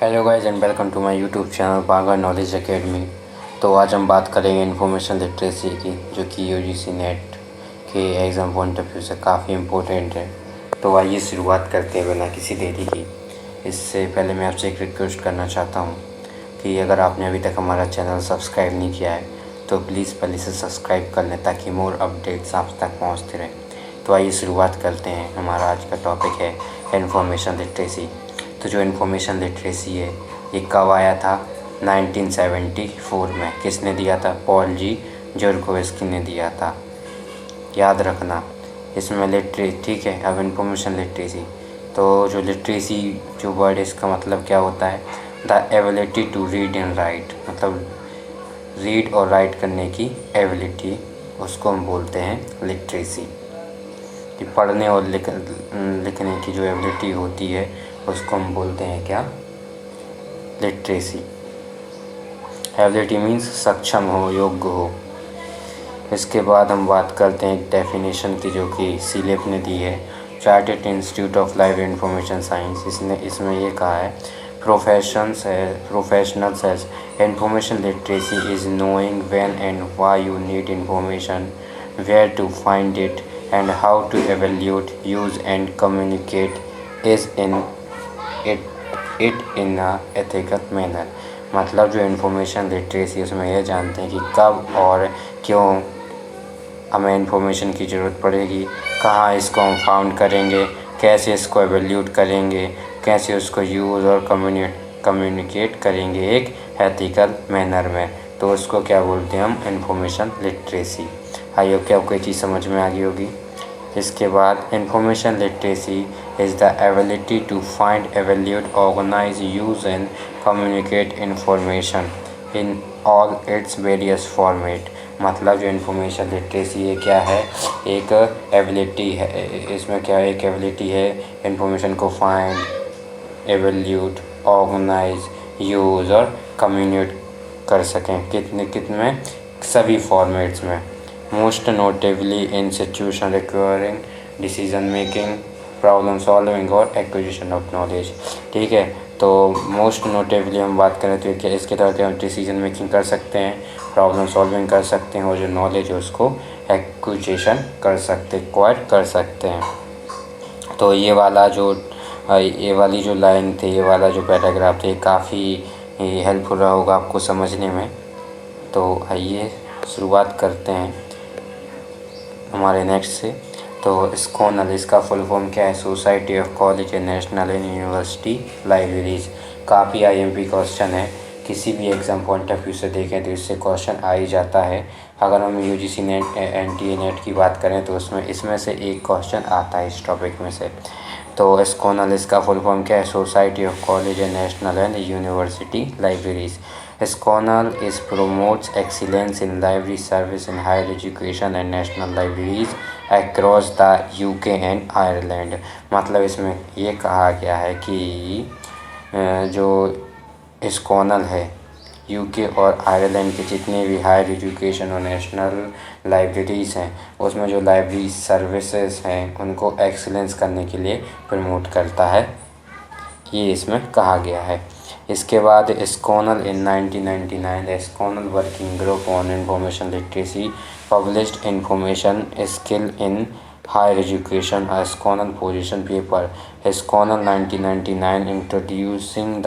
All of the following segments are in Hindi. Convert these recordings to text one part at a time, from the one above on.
Hello guys and welcome to my YouTube channel Banga knowledge academy. तो आज हम बात करेंगे इन्फॉर्मेशन लिटरेसी की, जो कि यूजीसी नेट के एग्ज़ाम पॉइंट ऑफ व्यू से काफ़ी इम्पोर्टेंट है। तो आइए शुरुआत करते हैं बिना किसी देरी की। इससे पहले मैं आपसे एक रिक्वेस्ट करना चाहता हूँ कि अगर आपने अभी तक हमारा चैनल सब्सक्राइब नहीं किया है तो प्लीज़ पहले से सब्सक्राइब कर लें ताकि मोर अपडेट्स आप तक पहुँचते रहें। तो आइए शुरुआत करते हैं। हमारा आज का टॉपिक है इन्फॉर्मेशन लिटरेसी। तो जो इन्फॉर्मेशन लिटरेसी है ये कब आया था? 1974 में। किसने दिया था? पॉल जी जोरकोव्स्की ने दिया था, याद रखना। इसमें ठीक है। अब इन्फॉर्मेशन लिटरेसी, तो जो लिटरेसी जो वर्ड है इसका मतलब क्या होता है? The ability to read and write, मतलब रीड और राइट करने की एबिलिटी, उसको हम बोलते हैं लिटरेसी। कि पढ़ने और लिखने की जो एबिलिटी होती है उसको हम बोलते हैं क्या? लिटरेसी। एबिलिटी मीन्स सक्षम हो, योग्य हो। इसके बाद हम बात करते हैं एक डेफिनेशन की, जो कि सीलेप ने दी है, chartered institute of library information science. इसमें ये कहा है, professionals as information literacy is knowing when and why you need information, where to find it and how to evaluate, use and communicate is in it in a ethical manner। मतलब जो इन्फॉर्मेशन लिटरेसी उसमें यह जानते हैं कि कब और क्यों हमें इन्फॉर्मेशन की ज़रूरत पड़ेगी, कहाँ इसको हम फाउंड करेंगे, कैसे इसको एवेल्यूट करेंगे, कैसे उसको यूज़ और कम्युनिकेट करेंगे एक एथिकल मैनर में। तो उसको क्या बोलते हैं हम? Information literacy. आई होप कि आपको ये चीज़ समझ में आ गई होगी। इसके बाद information literacy is the ability to find, evaluate, organise, use and communicate information in all its various format. मतलब जो इन्फॉर्मेशन लिटरेसी है क्या है? एक एबिलिटी है। इसमें क्या है? एक एबिलिटी है इन्फॉर्मेशन को फाइंड, एवेल्यूट, ऑर्गेनाइज, यूज़ और कम्युनिकेट कर सकें। कितने सभी फॉर्मेट्स में। Most notably in situation requiring decision making, problem solving और एक्विजिशन ऑफ नॉलेज। ठीक है, तो मोस्ट नोटेबली हम बात करें तो क्या इसके तौर पर हम डिसीजन मेकिंग कर सकते हैं, प्रॉब्लम सॉल्विंग कर सकते हैं और जो नॉलेज है उसको एक्विजिशन कर सकते, एक्वायर कर सकते हैं। तो ये वाली जो लाइन थी, ये वाला जो पैराग्राफ थे, काफ़ी हेल्पफुल रहा होगा आपको समझने में। तो आइए शुरुआत करते हैं हमारे नेक्स्ट से। तो स्कॉनल, इसका फुल फॉर्म क्या है? Society of college and national and university libraries. काफ़ी आईएमपी क्वेश्चन है, किसी भी एग्ज़ाम पॉइंट ऑफ व्यू से देखें तो इससे क्वेश्चन आ ही जाता है। अगर हम यूजीसी नेट, एनटीए नेट की बात करें तो इसमें से एक क्वेश्चन आता है इस टॉपिक में से। तो स्कॉनल, इसका फुल फॉर्म क्या है? Society of college and national and university libraries. SCONAL is promotes excellence in library service in higher education and national libraries across the UK and Ireland। मतलब इसमें ये कहा गया है कि जो SCONAL है, यूके और आयरलैंड के जितने भी हायर एजुकेशन और नेशनल लाइब्रेरीज़ हैं उसमें जो लाइब्रेरी सर्विसेज हैं उनको एक्सीलेंस करने के लिए प्रमोट करता है, ये इसमें कहा गया है। इसके बाद SCONUL in 1999 the SCONUL working group on information literacy published information skill in higher education a SCONUL position paper. SCONUL 1999 introducing the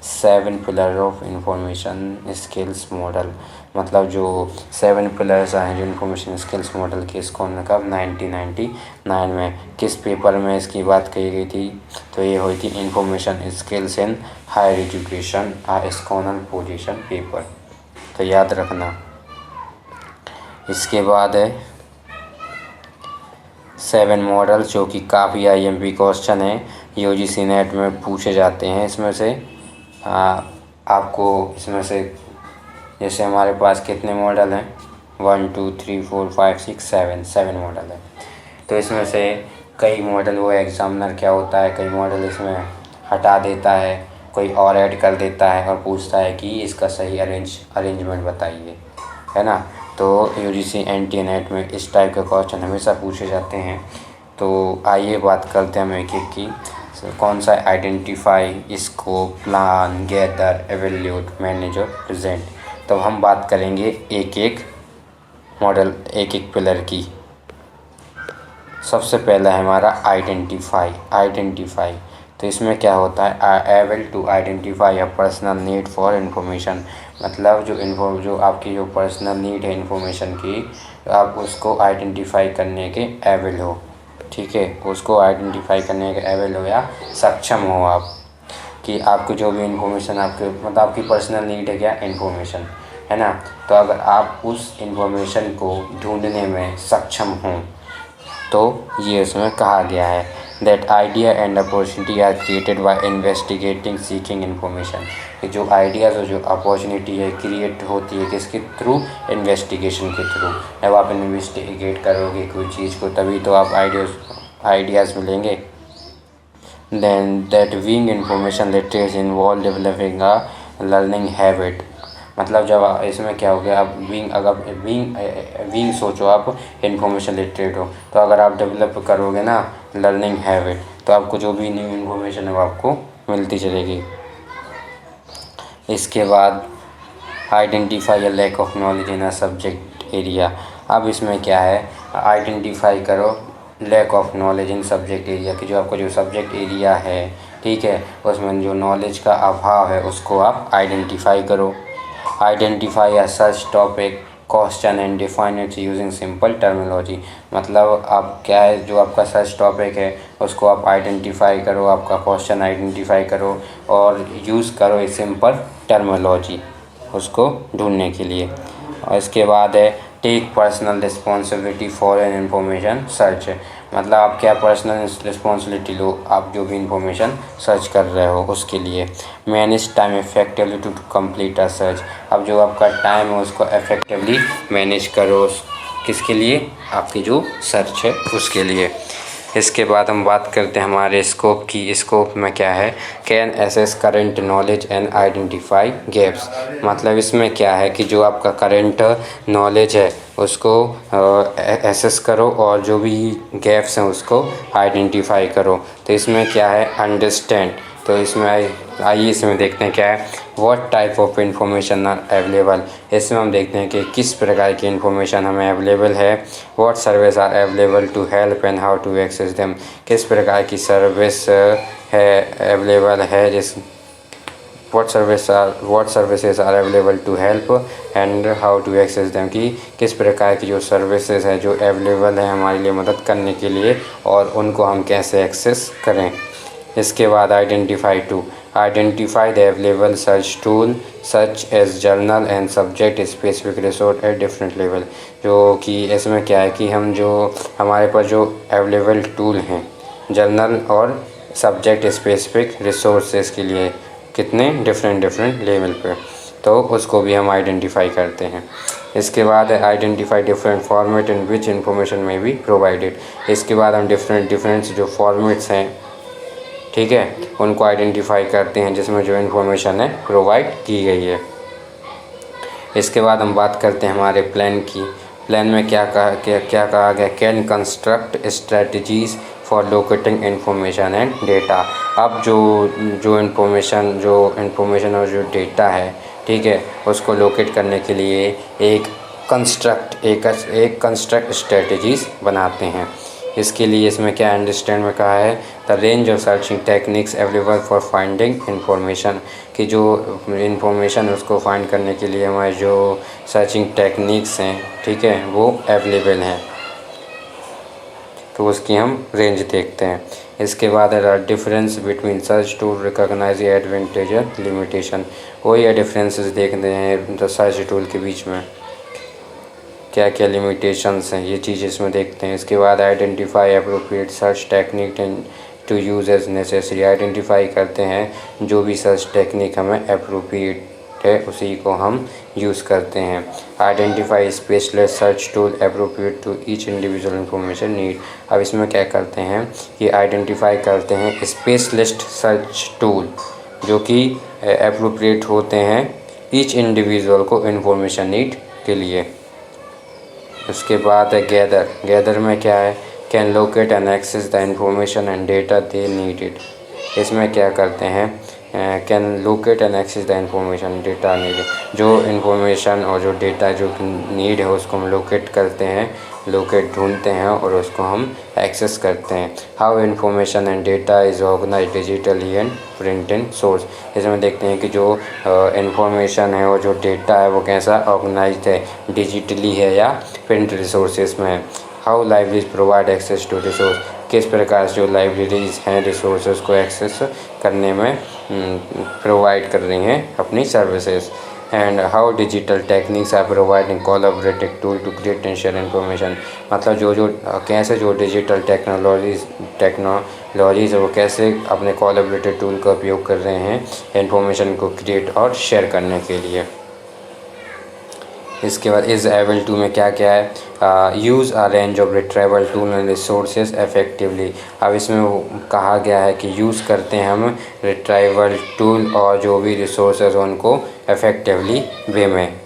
7 pillar of information skills model. मतलब जो 7 पिलर्स हैं जो इंफॉर्मेशन स्किल्स मॉडल के, स्कॉनल कब? 1999 में। किस पेपर में इसकी बात कही गई थी? तो ये हुई थी information skills in higher education a SCONUL position paper. तो याद रखना। इसके बाद है 7 मॉडल, जो कि काफ़ी आईएमपी क्वेश्चन है, यूजीसी नेट में पूछे जाते हैं। इसमें से आपको इसमें से जैसे हमारे पास कितने मॉडल हैं? 1 2 3 4 5 6 7 मॉडल है। तो इसमें से कई मॉडल वो एग्जामिनर क्या होता है, कई मॉडल इसमें हटा देता है, कोई और ऐड कर देता है और पूछता है कि इसका सही अरेंजमेंट बताइए, है ना। तो यूजीसी एनटीए नेट में इस टाइप के क्वेश्चन हमेशा पूछे जाते हैं। तो आइए बात करते हैं हम एक एक की। कौन सा? Identify, scope, plan, gather, evaluate, manage और प्रेजेंट। तो हम बात करेंगे एक एक मॉडल, एक एक पिलर की। सबसे पहला है हमारा आइडेंटिफाई। तो इसमें क्या होता है? Able to identify a personal need for information. मतलब जो आपकी जो पर्सनल नीड है इंफॉर्मेशन की, आप उसको आइडेंटिफाई करने के एबल हो। ठीक है, उसको आइडेंटिफाई करने के एबल हो या सक्षम हो आप, कि आपको जो भी इंफॉर्मेशन आपके मतलब आपकी पर्सनल नीड है क्या? इंफॉर्मेशन, है ना। तो अगर आप उस इंफॉर्मेशन को ढूंढने में सक्षम हों तो ये इसमें कहा गया है that idea and opportunity are created by investigating seeking information. कि जो आइडियाज़ और जो अपॉर्चुनिटी है क्रिएट होती है किसके थ्रू? इन्वेस्टिगेशन के थ्रू। जब आप इन्वेस्टिगेट करोगे कोई चीज़ को तभी तो आप आइडियाज़ मिलेंगे। Then that being information literacy involve developing a learning habit. मतलब जब इसमें क्या हो गया, आप बीइंग सोचो आप इंफॉर्मेशन लिटरेट हो, तो अगर आप डेवलप करोगे ना लर्निंग हैबिट, तो आपको जो भी न्यू इन्फॉर्मेशन है वो आपको मिलती चलेगी। इसके बाद identify a lack of knowledge in a subject area. अब इसमें क्या है? आइडेंटिफाई करो lack of knowledge in subject area, कि जो आपका जो सब्जेक्ट एरिया है, ठीक है, उसमें जो नॉलेज का अभाव है उसको आप आइडेंटिफाई करो। Identify a search topic question and define it using simple terminology. मतलब आप क्या है, जो आपका सर्च टॉपिक है उसको आप आइडेंटिफाई करो, आपका क्वेश्चन आइडेंटिफाई करो और यूज़ करो ए सिंपल टर्मिनोलॉजी उसको ढूंढने के लिए। और इसके बाद है take personal responsibility for an information search. मतलब आप क्या पर्सनल रिस्पॉन्सिबिलिटी लो, आप जो भी इंफॉर्मेशन सर्च कर रहे हो उसके लिए। Manage time effectively to complete a search. अब जो आपका टाइम है उसको इफेक्टिवली मैनेज करो, किसके लिए? आपकी जो सर्च है उसके लिए। इसके बाद हम बात करते हैं हमारे स्कोप की। स्कोप में क्या है? Can assess current knowledge and identify gaps. मतलब इसमें क्या है कि जो आपका करेंट नॉलेज है उसको एसेस करो और जो भी गैप्स हैं उसको आइडेंटिफाई करो। तो इसमें क्या है? अंडरस्टैंड। तो इसमें आइए इसमें देखते हैं क्या है। What type of information are available. इसमें हम देखते हैं कि किस प्रकार की इंफॉर्मेशन हमें अवेलेबल है। What service are available to help and how to access them. किस प्रकार की सर्विस है अवेलेबल है, जिस what services are available to help and how to access them. कि किस प्रकार की जो सर्विसेज है जो अवेलेबल है हमारे लिए मदद करने के लिए और उनको हम कैसे एक्सेस करें। इसके बाद identify the available search tool such as journal and subject specific resource at different level. जो कि इसमें क्या है कि हम जो हमारे पास जो अवेलेबल टूल हैं जर्नल और सब्जेक्ट स्पेसिफिक रिसोर्सेज के लिए कितने डिफरेंट लेवल पे, तो उसको भी हम आइडेंटिफाई करते हैं। इसके बाद identify different format in which information में बी प्रोवाइडेड। इसके बाद हम डिफरेंट जो फॉर्मेट्स हैं, ठीक है, उनको आइडेंटिफाई करते हैं जिसमें जो इन्फॉर्मेशन है प्रोवाइड की गई है। इसके बाद हम बात करते हैं हमारे प्लान की। प्लान में क्या कहा गया? Can construct strategies for locating information and data. अब जो इन्फॉर्मेशन और जो डेटा है, ठीक है, उसको लोकेट करने के लिए एक कंस्ट्रक्ट स्ट्रेटजीज बनाते हैं। इसके लिए इसमें क्या अंडरस्टैंड में कहा है? The range of searching techniques available for finding information. कि जो इंफॉर्मेशन उसको फाइंड करने के लिए हमारे जो सर्चिंग टेक्निक्स हैं, ठीक है, वो अवेलेबल हैं, तो उसकी हम रेंज देखते हैं। इसके बाद difference between search tool recognise advantage and limitation. वही डिफरेंसेस देखते हैं तो सर्च टूल के बीच में क्या क्या लिमिटेशंस हैं, ये चीज़ इसमें देखते हैं। इसके बाद identify appropriate search technique to use as necessary. Identify करते हैं जो भी सर्च टेक्निक हमें अप्रोप्रिएट है उसी को हम यूज़ करते हैं। Identify specialist search tool appropriate to each individual information need. अब इसमें क्या करते हैं कि आइडेंटिफाई करते हैं स्पेशलिस्ट सर्च टूल जो कि अप्रोप्रिएट होते हैं ईच इंडिविजुअल को इंफॉर्मेशन नीड के लिए। उसके बाद है गैदर में क्या है? Can locate and access the information and data they needed. इसमें क्या करते हैं, can locate and access the information data need. जो इंफॉर्मेशन और जो डेटा जो नीड है उसको हम लोकेट करते हैं, लोकेट ढूंढते हैं और उसको हम एक्सेस करते हैं। How information and data is organise digitally and print in source. इसमें देखते हैं कि जो इंफॉर्मेशन है और जो डेटा है वो कैसा ऑर्गेनाइज्ड है, डिजिटली है या प्रिंट रिसोर्सेज में है। How libraries provide access to resource. किस प्रकार से जो लाइब्रेरीज हैं रिसोर्सेज को एक्सेस करने में प्रोवाइड कर रही हैं अपनी services. And how digital techniques are providing collaborative tool to create and share information. मतलब जो कैसे जो डिजिटल टेक्नोलॉजीज है वो कैसे अपने कोलैबोरेटिव टूल का उपयोग कर रहे हैं इन्फॉर्मेशन को क्रिएट और शेयर करने के लिए। इसके बाद इज़ एबल टू में क्या क्या है, use a range of retrieval tool and resources effectively. अब इसमें वो कहा गया है कि यूज़ करते हैं हम रिट्रीवल टूल और जो भी रिसोर्सेज उनको इफेक्टिवली वे में।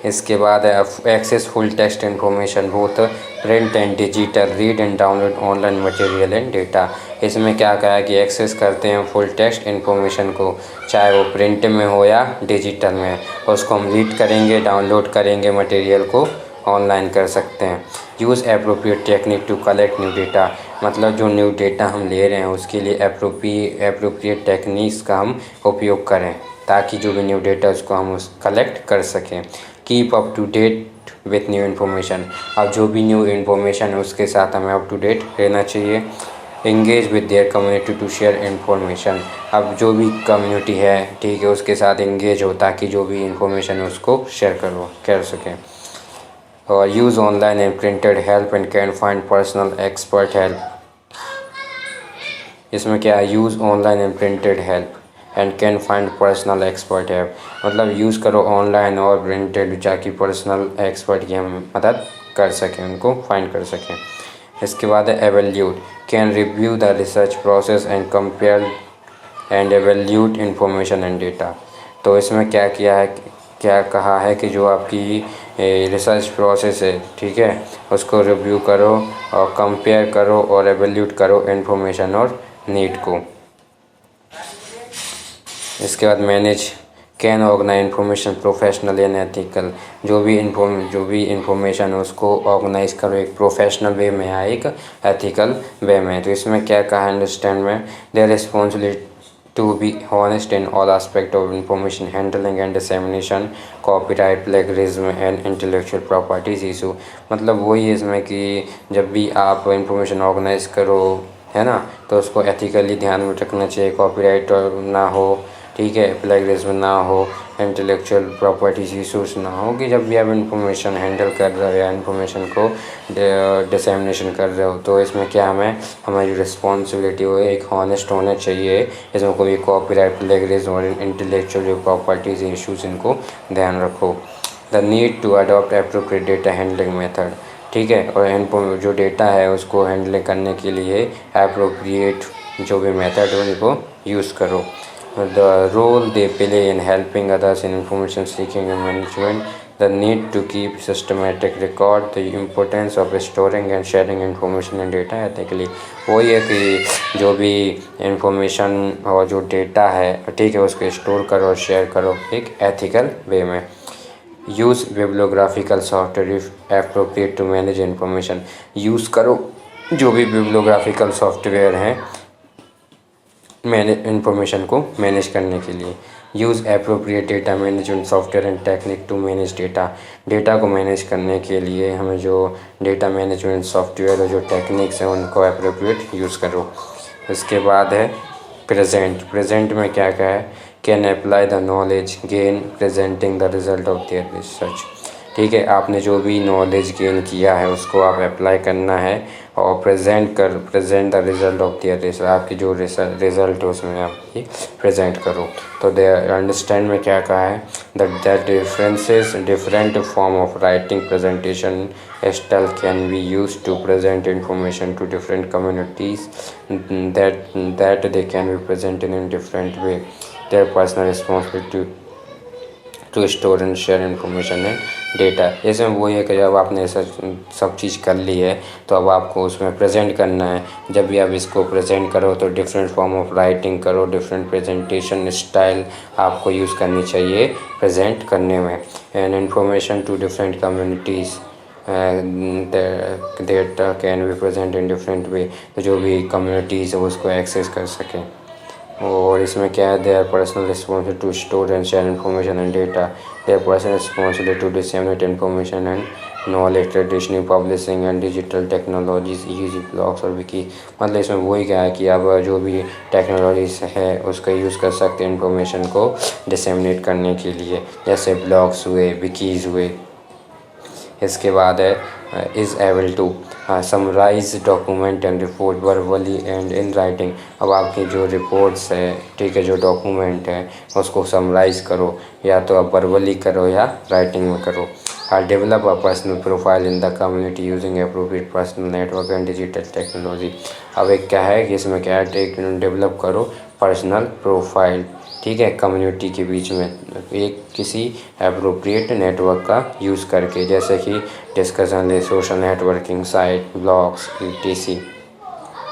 इसके बाद है access full text information both print and digital, read and download online material and data. इसमें क्या कहा है कि एक्सेस करते हैं फुल टेक्स्ट इन्फॉर्मेशन को, चाहे वो प्रिंट में हो या डिजिटल में, उसको हम रीड करेंगे, डाउनलोड करेंगे, मटेरियल को ऑनलाइन कर सकते हैं। Use appropriate technique to collect new data. मतलब जो न्यू डेटा हम ले रहे हैं उसके लिए एप्रोप्रिएट टेक्निक्स का हम उपयोग करें ताकि जो भी न्यू डेटा उसको हम कलेक्ट कर सकें। Keep up to date with new information. अब जो भी न्यू इन्फॉर्मेशन है उसके साथ हमें अप टू डेट रहना चाहिए। Engage with their community to share information. अब जो भी कम्युनिटी है ठीक है उसके साथ इंगेज हो ताकि जो भी इन्फॉर्मेशन है उसको शेयर कर सकें। और use online and printed help and can find personal expert help. इसमें क्या है, use online and printed help and can find personal expert help. मतलब यूज़ करो ऑनलाइन और प्रिंटेड ताकि पर्सनल एक्सपर्ट की हम मदद कर सकें, उनको फाइंड कर सकें। इसके बाद है evaluate, can review the research process and compare and evaluate information and data. तो इसमें क्या किया है, क्या कहा है कि जो आपकी रिसर्च प्रोसेस है ठीक है उसको रिव्यू करो और कंपेयर करो और एवेल्यूट करो इन्फॉर्मेशन और नीड को। इसके बाद manage, can organise information professional and ethical. जो भी इंफॉर्मेशन है उसको ऑर्गेनाइज करो एक प्रोफेशनल वे में या एक एथिकल वे में। तो इसमें क्या कहा है अंडरस्टैंड में, their responsibility to be honest in all aspect of information handling and dissemination, copyright, plagiarism and intellectual properties issue. मतलब वही है इसमें कि जब भी आप इंफॉर्मेशन ऑर्गेनाइज करो है ना तो उसको एथिकली ध्यान में रखना चाहिए, कॉपीराइट ना हो ठीक है, प्लेगरिज्म ना हो, इंटेलेक्चुअल प्रॉपर्टीज इशूज़ ना हो कि जब भी आप इंफॉर्मेशन हैंडल कर रहे हो या इंफॉर्मेशन को डिसेमिनेशन कर रहे हो तो इसमें क्या हमारी रिस्पॉन्सिबिलिटी हो एक हॉनेस्ट होना चाहिए। इसमें कोई कॉपीराइट, प्लेगरिज्म और इंटेलेक्चुअल जो प्रॉपर्टीज इशूज़ इनको ध्यान रखो। The need to adopt appropriate data handling method ठीक है, और जो डेटा है उसको हैंडल करने के लिए एप्रोप्रिएट जो भी मेथड हो उनको यूज़ करो। The role they play in helping others in information seeking and management, the need to keep systematic record, the importance of storing and sharing information and data ethically। वही है कि जो भी इंफॉर्मेशन और जो डेटा है ठीक है उसको स्टोर करो और शेयर करो एक एथिकल वे में। Use bibliographical software if appropriate to manage information. Use करो जो भी बिब्लियोग्राफिकल सॉफ्टवेयर हैं इंफॉर्मेशन को मैनेज करने के लिए। Use appropriate data management software and technique to manage data. Data को मैनेज करने के लिए हमें जो डेटा मैनेजमेंट सॉफ्टवेयर और जो टेक्निक्स हैं उनको एप्रोप्रिएट यूज़ करो। इसके बाद है प्रेजेंट में क्या क्या है, can apply the knowledge gain presenting the result of their research. ठीक है, आपने जो भी नॉलेज गेन किया है उसको आप अप्लाई करना है और present the result of their research. आपकी जो रिज़ल्ट है उसमें आप ये प्रेजेंट करो। तो दे अंडरस्टैंड में क्या कहा है, that different form of writing presentation style can be use to present information to different communities that they can be present in different way. Their personal responsibility to store and share information and data. इसमें वही है कि जब आपने सब चीज़ कर ली है तो अब आपको उसमें प्रेजेंट करना है। जब भी आप इसको प्रेजेंट करो तो डिफरेंट फॉर्म ऑफ राइटिंग करो, डिफरेंट प्रेजेंटेशन स्टाइल आपको यूज़ करनी चाहिए प्रेजेंट करने में। And information to different communities that can be present in different way, तो जो भी कम्युनिटीज़ है उसको एक्सेस कर सकें। और इसमें क्या है, their personal responsibility to store and share information and data, their personal responsibility to disseminate information and knowledge, traditional publishing and digital technologies using blogs और विकी। मतलब इसमें वही क्या है कि आप जो भी टेक्नोलॉजीज है उसका यूज़ कर सकते हैं इन्फॉर्मेशन को डिसेमिनेट करने के लिए, जैसे ब्लॉग्स हुए, विकीज़ हुए। इसके बाद है is able to summarise document and report verbally and in writing. अब आपकी जो रिपोर्ट्स है, ठीक है, जो डॉक्यूमेंट है उसको समराइज़ करो, या तो आप वर्बली करो या राइटिंग में करो। Develop a personal profile in the community using appropriate personal network and digital technology. अब एक क्या है कि इसमें क्या है, डेवलप करो पर्सनल प्रोफाइल, ठीक है, कम्युनिटी के बीच में एक किसी अप्रोप्रिएट नेटवर्क का यूज़ करके, जैसे कि discussion, social networking site, blogs, etc।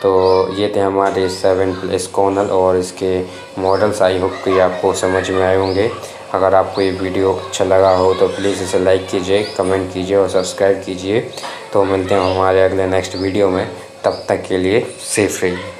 तो ये थे हमारे 7 स्कॉनल और इसके मॉडल्स। आई होप कि आपको समझ में आए होंगे। अगर आपको ये वीडियो अच्छा लगा हो तो प्लीज़ इसे लाइक कीजिए, कमेंट कीजिए और सब्सक्राइब कीजिए। तो मिलते हैं हमारे अगले नेक्स्ट वीडियो में, तब तक के लिए सेफ रहिए।